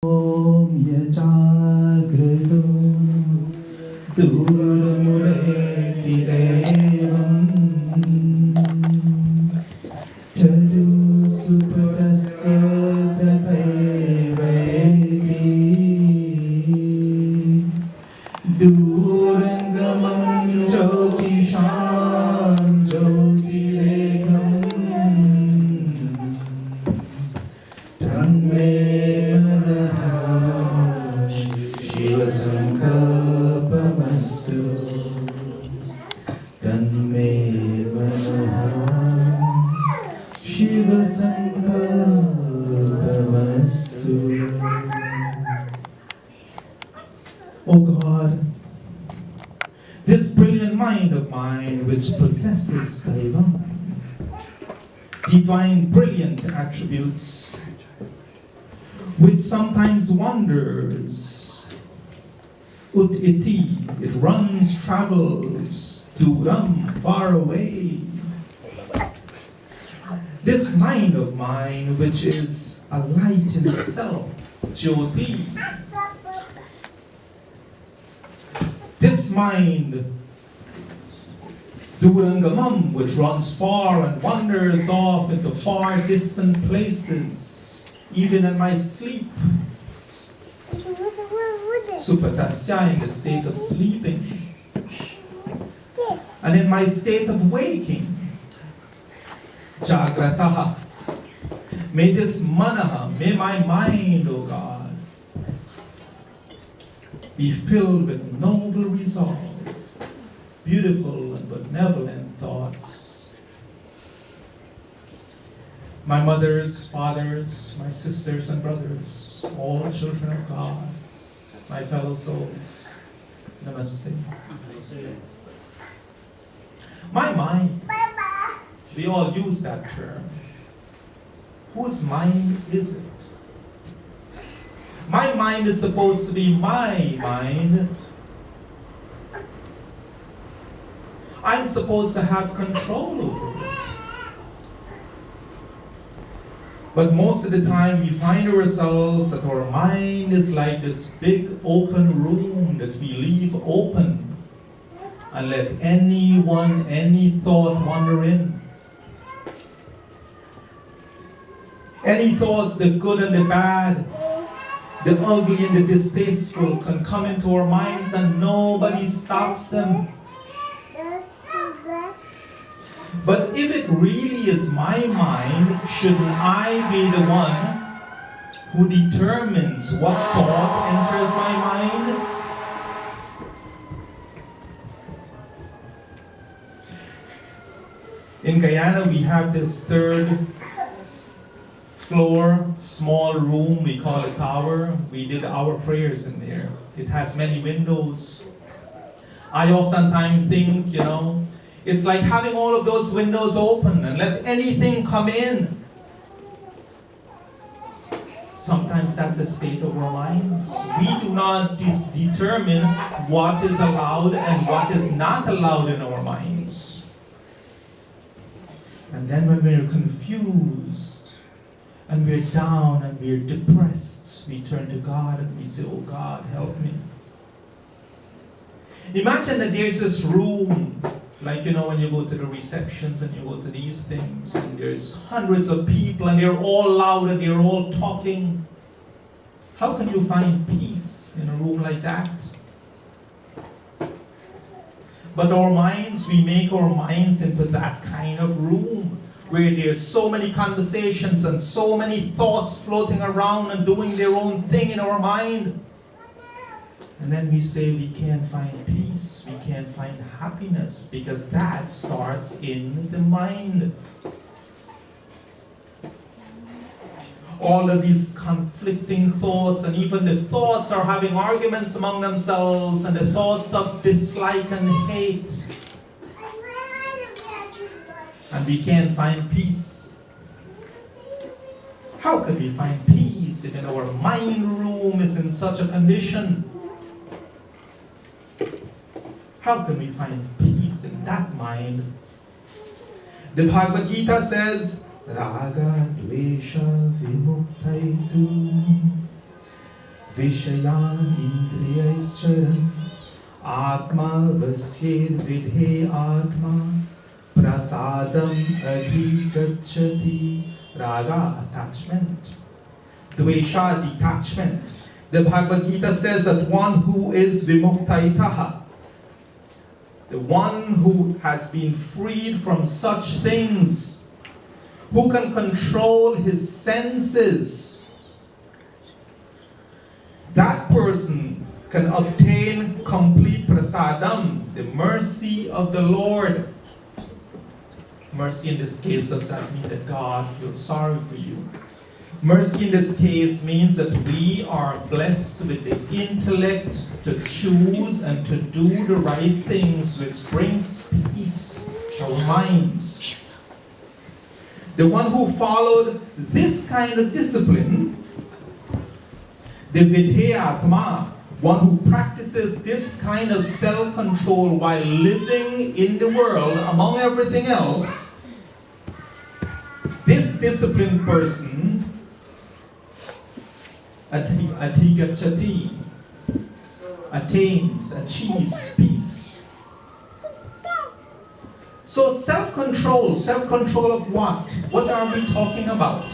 Yajagrido Duramuretirevam Chadu Supadasya Tateveti Durangamam Jyotisham Jyotirekam Tanme Sankalpamastu Tanme Manaha Shiva Sankalpamastu. Oh God, this brilliant mind of mine which possesses divine brilliant attributes, which sometimes wanders ut iti, it runs, travels, duram, far away. This mind of mine, which is a light in itself, Jyoti. This mind, Durangamam, which runs far and wanders off into far distant places, even in my sleep. Supatasya, in the state of sleeping, and in my state of waking, Jagrataha. May this manaha, may my mind, O God, be filled with noble resolve, beautiful and benevolent thoughts. My mothers, fathers, my sisters and brothers, all children of God, my fellow souls, namaste. My mind, we all use that term. Whose mind is it? My mind is supposed to be my mind. I'm supposed to have control over it. But most of the time we find ourselves that our mind is like this big open room that we leave open and let anyone, any thought wander in. Any thoughts, the good and the bad, the ugly and the distasteful, can come into our minds and nobody stops them. But if it really is my mind, shouldn't I be the one who determines what thought enters my mind? In Guyana, we have this third floor, small room, we call it tower. We did our prayers in there. It has many windows. I oftentimes think, it's like having all of those windows open and let anything come in. Sometimes that's a state of our minds. We do not determine what is allowed and what is not allowed in our minds. And then when we're confused and we're down and we're depressed, we turn to God and we say, oh God, help me. Imagine that there's this room, like when you go to the receptions and you go to these things and there's hundreds of people and they're all loud and they're all talking. How can you find peace in a room like that? But our minds, we make our minds into that kind of room where there's so many conversations and so many thoughts floating around and doing their own thing in our mind. And then we say we can't find peace, we can't find happiness, because that starts in the mind. All of these conflicting thoughts, and even the thoughts are having arguments among themselves, and the thoughts of dislike and hate. And we can't find peace. How can we find peace if our mind room is in such a condition? How can we find peace in that mind? The Bhagavad Gita says, Raga Dvesha Vimuktaitu Vishayan indriyaischaran Atma vasyed vidhe atma Prasadam adhigacchati. Raga, attachment. Dvesha, detachment. The Bhagavad Gita says that one who is vimuktaitaha, the one who has been freed from such things, who can control his senses, that person can obtain complete prasadam, the mercy of the Lord. Mercy in this case does not mean that God feels sorry for you. Mercy in this case means that we are blessed with the intellect to choose and to do the right things, which brings peace to our minds. The one who followed this kind of discipline, the Vidhyatma, one who practices this kind of self-control while living in the world among everything else, this disciplined person, adhigacchati, attains, achieves peace. So self-control of what? What are we talking about?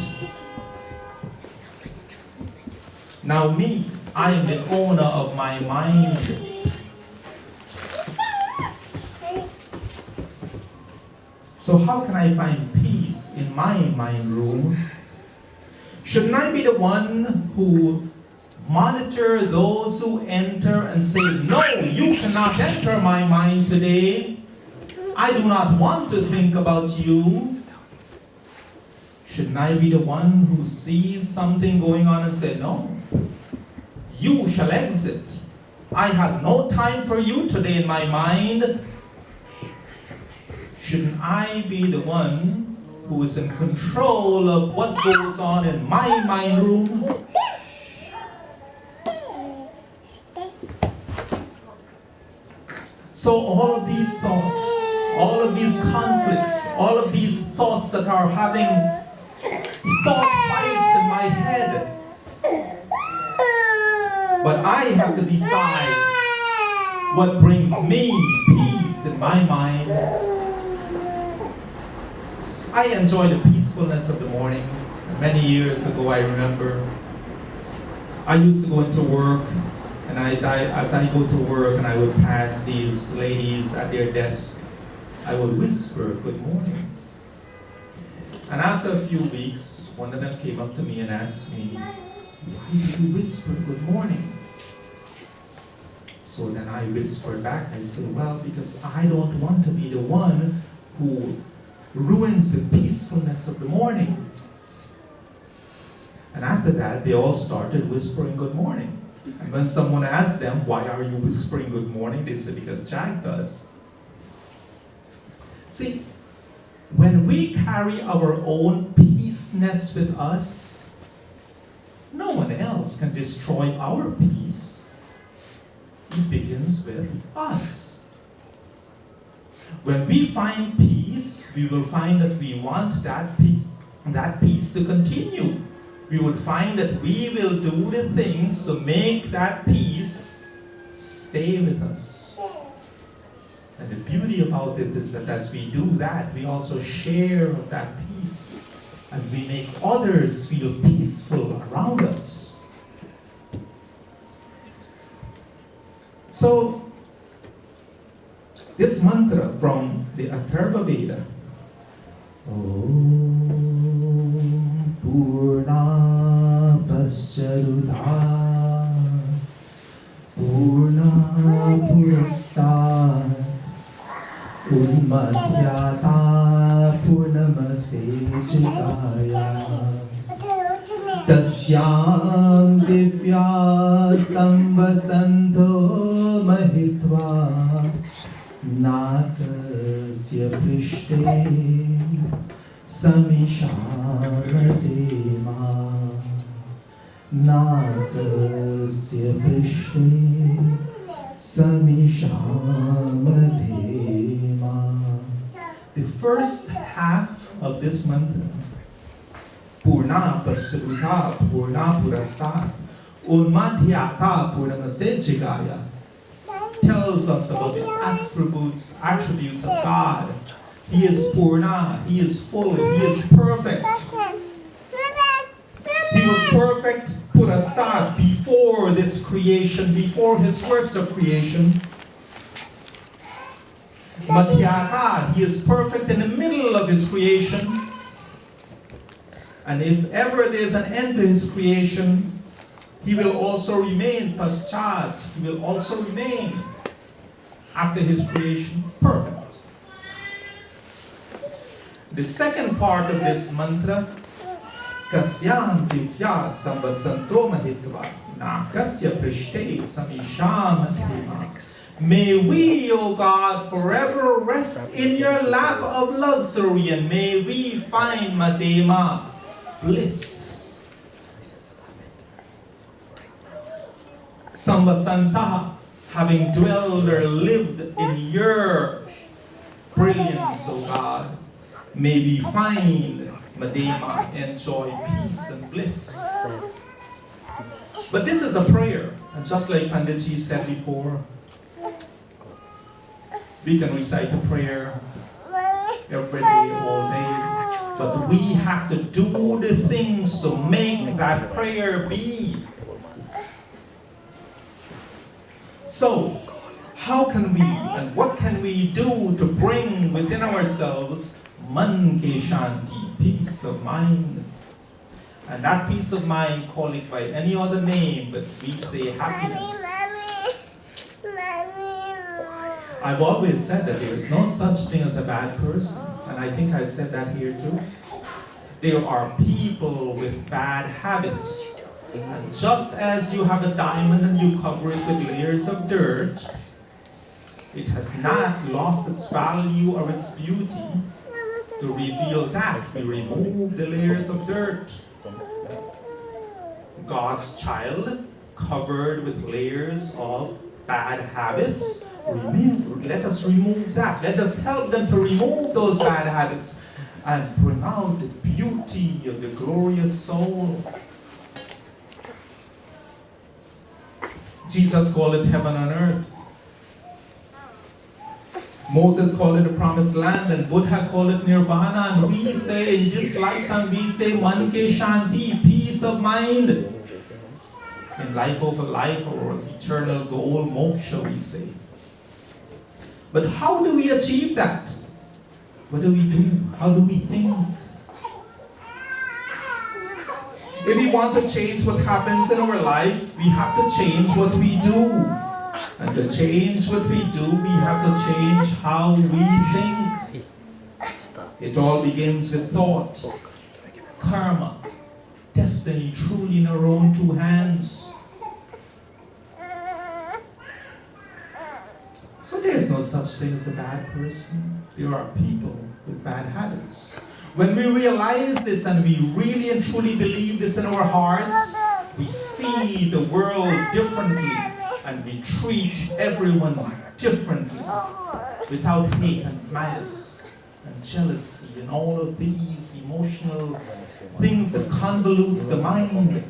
Now me, I am the owner of my mind. So how can I find peace in my mind room? Shouldn't I be the one who monitor those who enter and say, no, you cannot enter my mind today. I do not want to think about you. Shouldn't I be the one who sees something going on and say, no, you shall exit. I have no time for you today in my mind. Shouldn't I be the one who is in control of what goes on in my mind room? So all of these thoughts, all of these conflicts, all of these thoughts that are having thought fights in my head, but I have to decide what brings me peace in my mind. I enjoy the peacefulness of the mornings. Many years ago, I remember, I used to go into work, and as I go to work and I would pass these ladies at their desk, I would whisper, good morning. And after a few weeks, one of them came up to me and asked me, why did you whisper good morning? So then I whispered back, I said, well, because I don't want to be the one who ruins the peacefulness of the morning. And after that, they all started whispering good morning. And when someone asked them, why are you whispering good morning? They said, because Jack does. See, when we carry our own peaceness with us, no one else can destroy our peace. It begins with us. When we find peace, we will find that we want that peace to continue. We would find that we will do the things to make that peace stay with us. And the beauty about it is that as we do that, we also share that peace. And we make others feel peaceful around us. So, this mantra from the Atharva Veda, Om Purna Pascharudha Purna Purastat Unmadhyata Purnamasechitāya Tasyam Divya Samvasanto Mahitva Natasya Prishte Samishamadema Natasya Prishte Samishamadema. The first half of this mantra, Purna Pascharudha Purna Purastat Unmadhyata Purnamasejigaya tells us about the attributes of God. He is Purna, He is full, He is perfect. He was perfect, put a start before this creation, before His works of creation. Madhyata, He is perfect in the middle of His creation. And if ever there's an end to His creation, He will also remain paschat. He will also remain after His creation perfect. The second part of this mantra, Kasyam divya sambasanto mahitva nakasya prishte samisham adhima. May we, O God, forever rest in your lap of luxury, and may we find Madema bliss. Sambasantaha, having dwelled or lived in your brilliance, O God, may we find Madema, enjoy peace and bliss. But this is a prayer, and just like Panditji said before, we can recite the prayer every day, all day, but we have to do the things to make that prayer be. So, how can we and what can we do to bring within ourselves Man Ke Shanti, peace of mind? And that peace of mind, call it by any other name, but we say happiness. I've always said that there is no such thing as a bad person, and I think I've said that here too. There are people with bad habits, and just as you have a diamond and you cover it with layers of dirt, it has not lost its value or its beauty. To reveal that, we remove the layers of dirt. God's child, covered with layers of bad habits, let us remove that. Let us help them to remove those bad habits and bring out the beauty of the glorious soul. Jesus called it heaven on earth. Moses called it the promised land, and Buddha called it nirvana. And we say in this lifetime, we say Man Ke Shanti, peace of mind. In life over life, or eternal goal, moksha, we say. But how do we achieve that? What do we do? How do we think? If we want to change what happens in our lives, we have to change what we do. And to change what we do, we have to change how we think. It all begins with thought, karma, destiny truly in our own two hands. So there's no such thing as a bad person. There are people with bad habits. When we realize this and we really and truly believe this in our hearts, we see the world differently and we treat everyone differently without hate and malice and jealousy and all of these emotional things that convolutes the mind.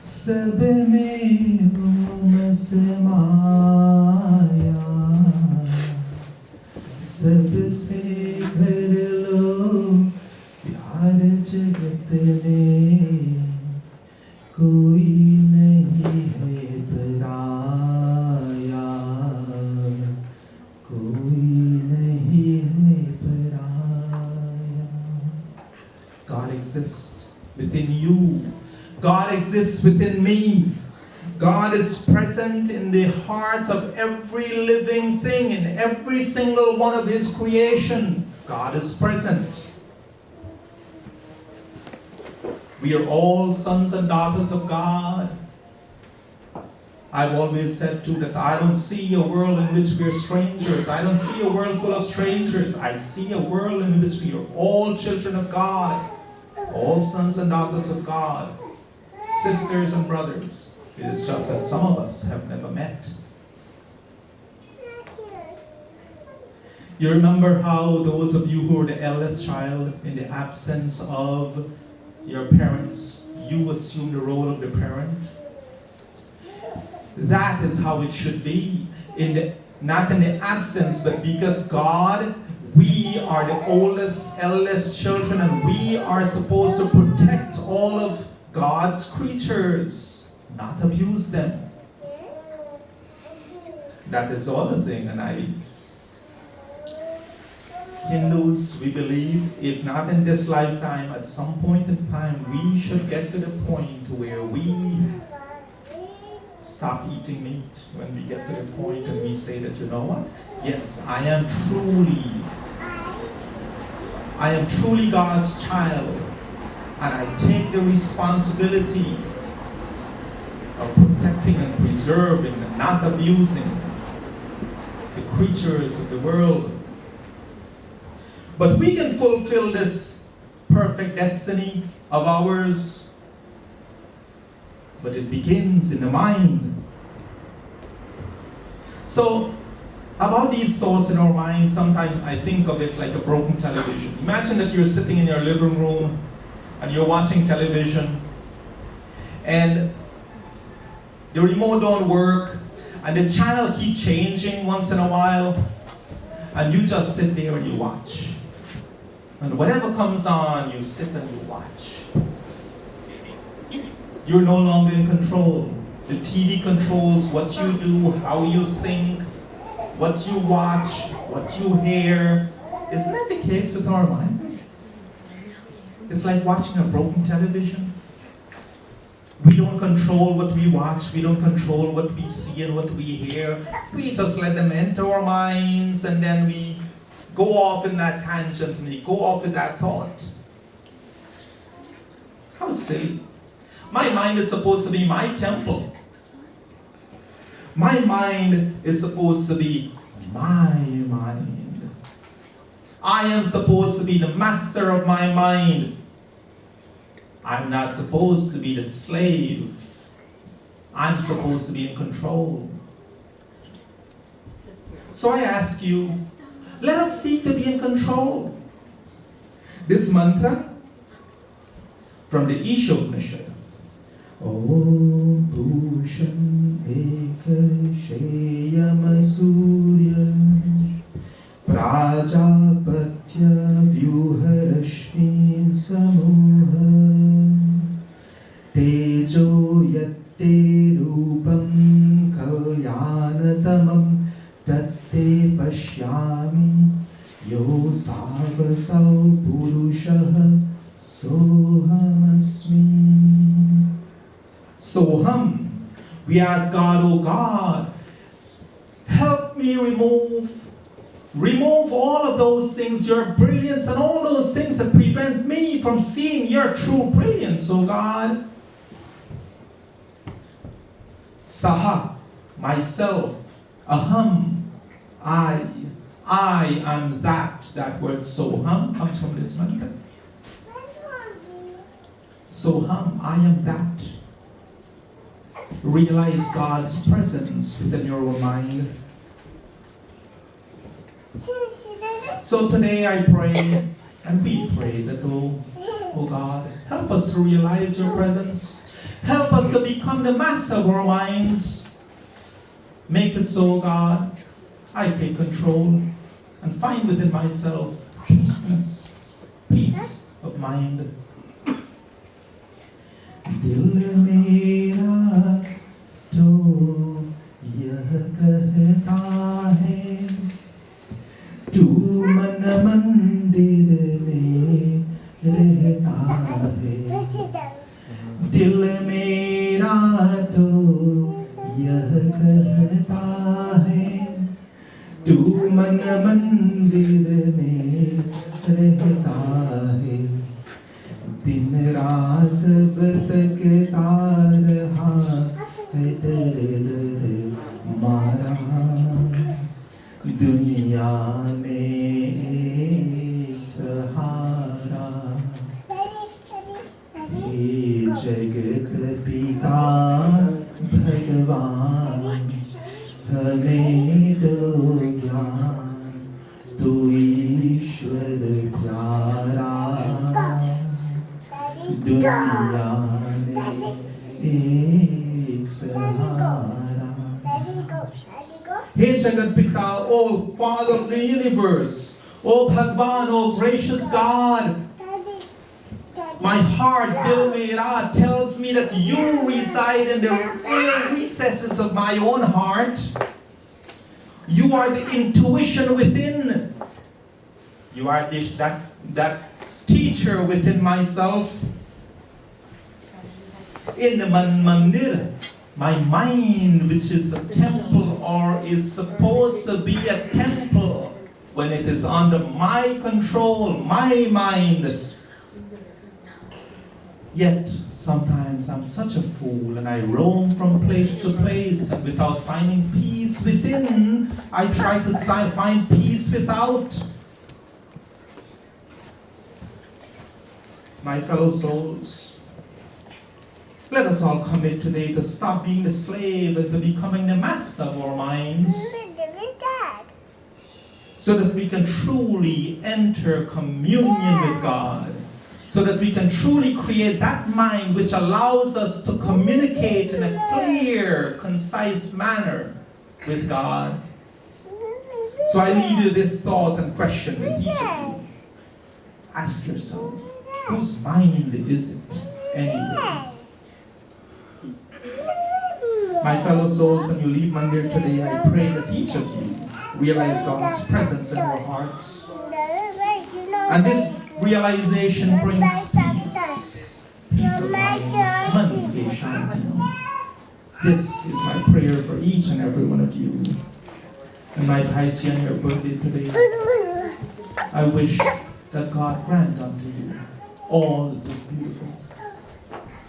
सब में समाया सबसे कर लो प्यार जगत में कोई नहीं है पराया कोई नहीं है पराया. God exists within you. God exists within me. God is present in the hearts of every living thing, in every single one of His creation. God is present. We are all sons and daughters of God. I've always said too that I don't see a world in which we are strangers. I don't see a world full of strangers. I see a world in which we are all children of God, all sons and daughters of God. Sisters and brothers, it is just that some of us have never met. You remember how those of you who are the eldest child, in the absence of your parents, you assume the role of the parent? That is how it should be. Not in the absence, but because God, we are the eldest children, and we are supposed to protect all of God's creatures, not abuse them. That is the other thing, and Hindus, we believe, if not in this lifetime, at some point in time, we should get to the point where we stop eating meat. When we get to the point and we say that, you know what? Yes, I am truly God's child, and I take the responsibility of protecting and preserving and not abusing the creatures of the world. But we can fulfill this perfect destiny of ours, but it begins in the mind. So, about these thoughts in our mind, sometimes I think of it like a broken television. Imagine that you're sitting in your living room and you're watching television, and the remote don't work, and the channel keeps changing once in a while, and you just sit there and you watch. And whatever comes on, you sit and you watch. You're no longer in control. The TV controls what you do, how you think, what you watch, what you hear. Isn't that the case with our minds? It's like watching a broken television. We don't control what we watch. We don't control what we see and what we hear. We just let them enter our minds, and then we go off in that tangent, and we go off with that thought. How silly. My mind is supposed to be my temple. My mind is supposed to be my mind. I am supposed to be the master of my mind. I'm not supposed to be the slave. I'm supposed to be in control. So I ask you, let us seek to be in control. This mantra from the Ishopanishad. Om Bhushan Ekashayama Surya Prajapatya Vyuharashmin Samoha Tejo Yatte Rupam Kalyanatamam Tatte Pashyami Yo Savasau Purushaha Sohamasmi. Soham. We ask God, oh God, help me remove all of those things, your brilliance, and all those things that prevent me from seeing your true brilliance, oh God. Saha, myself. Aham, I am that. That word soham comes from this mantra. Soham, I am that. Realize God's presence within your own mind. So today I pray, and we pray that, oh God, help us to realize your presence. Help us to become the master of our minds. Make it so, God, I take control and find within myself peace of mind. दिल मेरा तो यह कहता है तू मन मंदिर में रहता है दिल मेरा तो यह कहता है तू मन मंदिर में रहता है दिन रात भटकता रहा है डर डर मारा दुनिया में एक सहारा हे जगत पिता भगवान हमें दो ज्ञान तू प्यारा दुनिया में एक सहारा. Hey Jagat Pita, oh Father of the universe, oh Bhagwan, oh gracious God, my heart, Dil Mera, tells me that you reside in the inner recesses of my own heart. You are the intuition within. You are that teacher within myself. In the mandir, my mind, which is a temple or is supposed to be a temple, when it is under my control, my mind. Yet, sometimes I'm such a fool and I roam from place to place, and without finding peace within, I try to find peace without. My fellow souls, let us all commit today to stop being the slave and to becoming the master of our minds, so that we can truly enter communion with God. So that we can truly create that mind which allows us to communicate in a clear, concise manner with God. So I leave you this thought and question with each of you. Ask yourself, whose mind is it anyway? My fellow souls, when you leave Mandir today, I pray that each of you realize God's presence in our hearts. And this realization brings peace. Peace of mind. This is my prayer for each and every one of you. And my Bhaiji, on your birthday today, I wish that God grant unto you all that is beautiful,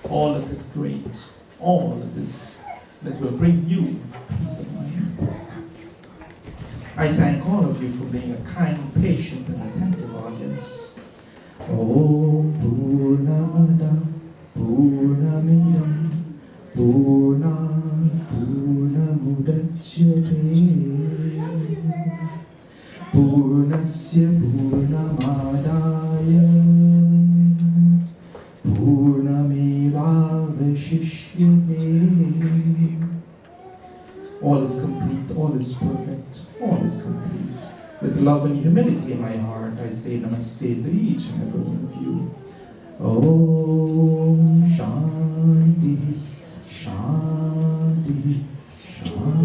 all that is great, all that is that will bring you peace of mind. I thank all of you for being a kind, patient, and attentive audience. Om Purnamada Purnamidam Purnat Purnamudachyate Purnasya Purnamadaya Purnamevavashishyate. All is complete, all is perfect, all is complete. With love and humility in my heart, I say namaste to each and every one of you. Om Shanti, Shanti, Shanti.